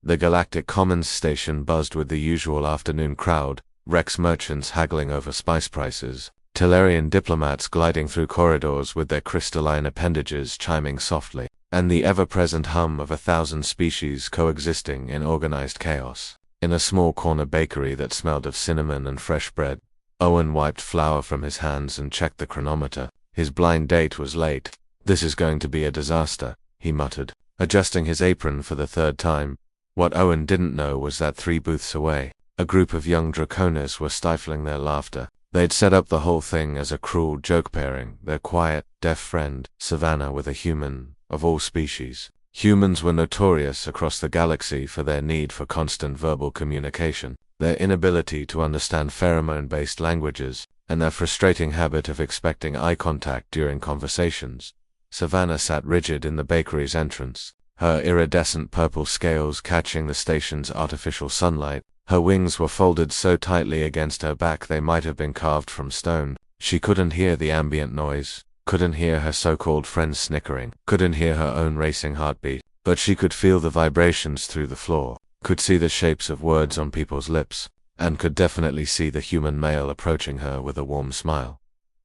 The Galactic Commons station buzzed with the usual afternoon crowd, Rex merchants haggling over spice prices, Tellarian diplomats gliding through corridors with their crystalline appendages chiming softly, and the ever-present hum of 1,000 species coexisting in organized chaos. In a small corner bakery that smelled of cinnamon and fresh bread, Owen wiped flour from his hands and checked the chronometer. His blind date was late. "This is going to be a disaster," he muttered, adjusting his apron for the third time. What Owen didn't know was that 3 booths away, a group of young Draconis were stifling their laughter. They'd set up the whole thing as a cruel joke pairing, their quiet, deaf friend, Savannah, with a human, of all species. Humans were notorious across the galaxy for their need for constant verbal communication, their inability to understand pheromone-based languages, and their frustrating habit of expecting eye contact during conversations. Savannah sat rigid in the bakery's entrance, her iridescent purple scales catching the station's artificial sunlight. Her wings were folded so tightly against her back they might have been carved from stone. She couldn't hear the ambient noise, couldn't hear her so-called friends snickering, couldn't hear her own racing heartbeat, but she could feel the vibrations through the floor, could see the shapes of words on people's lips, and could definitely see the human male approaching her with a warm smile.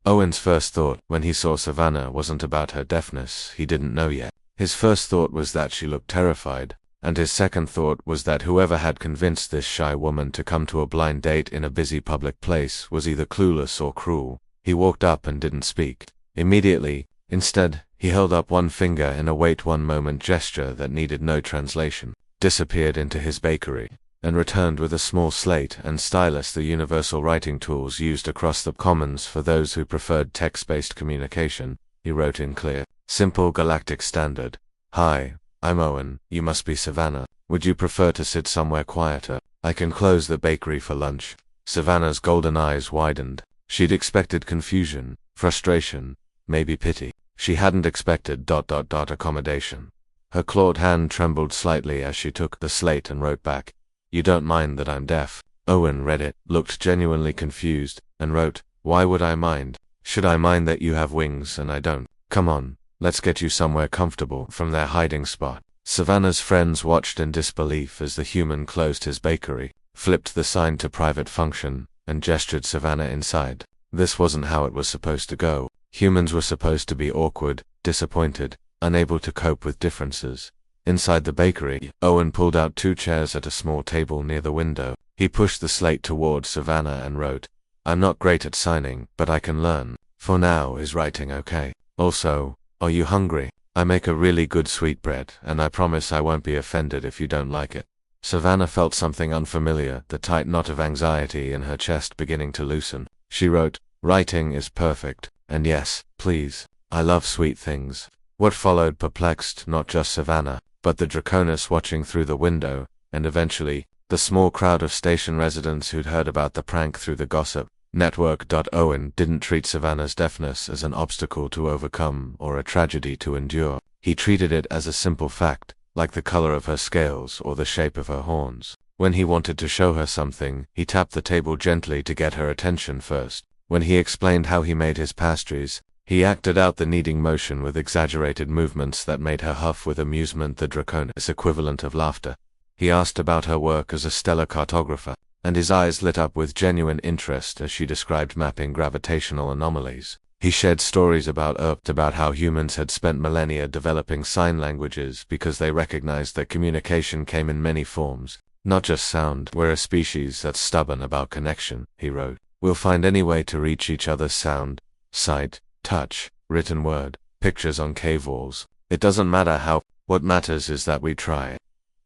Owen's first thought, when he saw Savannah, wasn't about her deafness. He didn't know yet. His first thought was that she looked terrified, and his second thought was that whoever had convinced this shy woman to come to a blind date in a busy public place was either clueless or cruel. He walked up and didn't speak immediately. Instead, he held up one finger in a wait one moment gesture that needed no translation, disappeared into his bakery, and returned with a small slate and stylus, the universal writing tools used across the commons for those who preferred text-based communication. He wrote in clear, simple galactic standard, "Hi, I'm Owen, you must be Savannah. Would you prefer to sit somewhere quieter? I can close the bakery for lunch." Savannah's golden eyes widened. She'd expected confusion, frustration, maybe pity. She hadn't expected ... accommodation. Her clawed hand trembled slightly as she took the slate and wrote back, "You don't mind that I'm deaf?" Owen read it, looked genuinely confused, and wrote, "Why would I mind? Should I mind that you have wings and I don't? Come on, let's get you somewhere comfortable." From their hiding spot, Savannah's friends watched in disbelief as the human closed his bakery, flipped the sign to private function, and gestured Savannah inside. This wasn't how it was supposed to go. Humans were supposed to be awkward, disappointed, unable to cope with differences. Inside the bakery, Owen pulled out 2 chairs at a small table near the window. He pushed the slate toward Savannah and wrote, "I'm not great at signing, but I can learn. For now, is writing okay? Also, are you hungry? I make a really good sweetbread, and I promise I won't be offended if you don't like it." Savannah felt something unfamiliar, the tight knot of anxiety in her chest beginning to loosen. She wrote, "Writing is perfect, and yes, please. I love sweet things." What followed perplexed not just Savannah, but the Draconis watching through the window, and eventually, the small crowd of station residents who'd heard about the prank through the gossip network. Owen didn't treat Savannah's deafness as an obstacle to overcome or a tragedy to endure. He treated it as a simple fact, like the color of her scales or the shape of her horns. When he wanted to show her something, he tapped the table gently to get her attention first. When he explained how he made his pastries, he acted out the kneading motion with exaggerated movements that made her huff with amusement, the Draconis equivalent of laughter. He asked about her work as a stellar cartographer, and his eyes lit up with genuine interest as she described mapping gravitational anomalies. He shared stories about how humans had spent millennia developing sign languages because they recognized that communication came in many forms, not just sound. "We're a species that's stubborn about connection," he wrote. "We'll find any way to reach each other's sound, sight, touch, written word, pictures on cave walls. It doesn't matter how. What matters is that we try."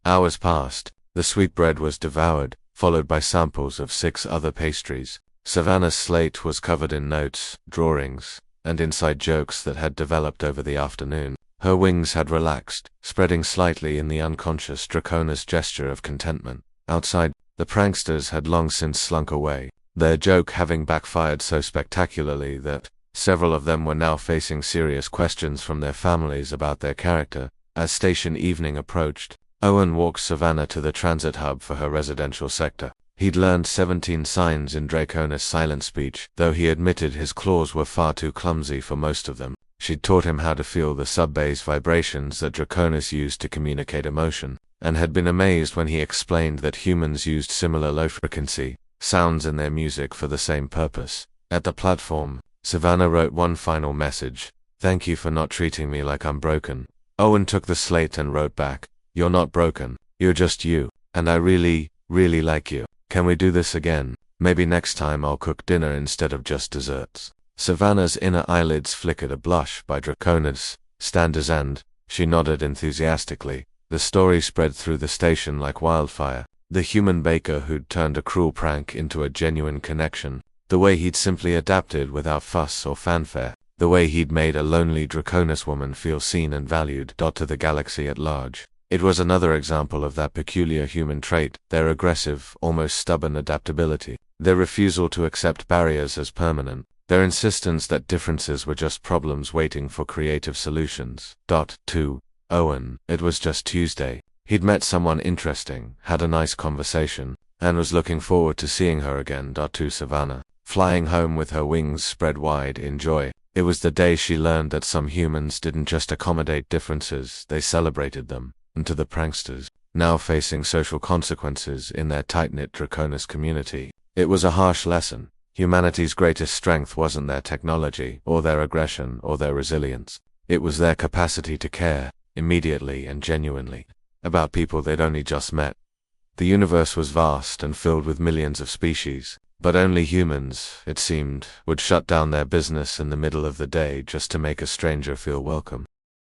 Hours passed. The sweetbread was devoured, followed by samples of 6 other pastries. Savannah's slate was covered in notes, drawings, and inside jokes that had developed over the afternoon. Her wings had relaxed, spreading slightly in the unconscious Draconis gesture of contentment. Outside, the pranksters had long since slunk away, their joke having backfired so spectacularly that several of them were now facing serious questions from their families about their character. As station evening approached, Owen walked Savannah to the transit hub for her residential sector. He'd learned 17 signs in Draconis silent speech, though he admitted his claws were far too clumsy for most of them. She'd taught him how to feel the sub-bass vibrations that Draconis used to communicate emotion. and had been amazed when he explained that humans used similar low-frequency sounds in their music for the same purpose. At the platform, Savannah wrote one final message: "Thank you for not treating me like I'm broken." Owen took the slate and wrote back, "You're not broken, you're just you, and I really, really like you. Can we do this again? Maybe next time I'll cook dinner instead of just desserts." Savannah's inner eyelids flickered a blush by Draconis standards and she nodded enthusiastically. The story spread through the station like wildfire. The human baker who'd turned a cruel prank into a genuine connection. The way he'd simply adapted without fuss or fanfare. The way he'd made a lonely Draconis woman feel seen and valued. To the galaxy at large. It was another example of that peculiar human trait, their aggressive, almost stubborn adaptability. Their refusal to accept barriers as permanent. Their insistence that differences were just problems waiting for creative solutions. To Owen, it was just Tuesday. He'd met someone interesting, had a nice conversation, and was looking forward to seeing her again. To Savannah, flying home with her wings spread wide in joy. It was the day she learned that some humans didn't just accommodate differences, they celebrated them. And to the pranksters, now facing social consequences in their tight-knit Draconis community, it was a harsh lesson. Humanity's greatest strength wasn't their technology, or their aggression, or their resilience. It was their capacity to care, immediately and genuinely, about people they'd only just met. The universe was vast and filled with millions of species, but only humans, it seemed, would shut down their business in the middle of the day just to make a stranger feel welcome.